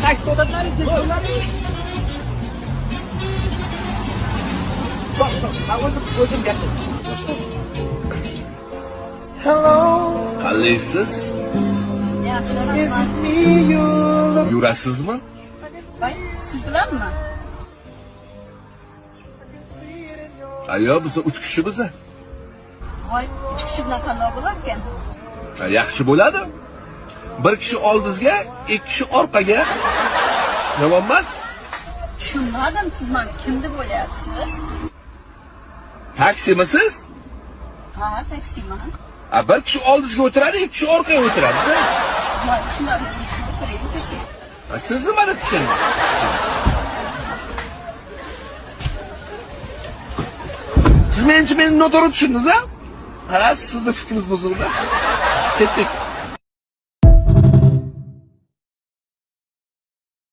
taksi odamlari o'zim gapirdim. Hello, Qalaysiz? Yaxshi, is rahmat. it me you look? Yurasizmi? Voy, siz bilanmi? Ayo, biz 3 kishimiz. Voy, 3 kishi bilan qanday bo'lar ekan? Yaxshi bo'ladi. Bir kishi oldingizga, 2 kishi orqaga. Yomon emas? Tushunmadim, siz men kim deb o'ylayapsiz? Taksimisiz? Ha, taksiman. Bir kishi oldingizga o'tiradi, 2 kishi orqaga o'tiradi. Voy, tushunmadim, siz o'tiring peki. Siz nimani tushundingiz? Siz meni noto'g'ri tushundingiz-a? Ha, sizning fikringiz buzildi. Ketdik.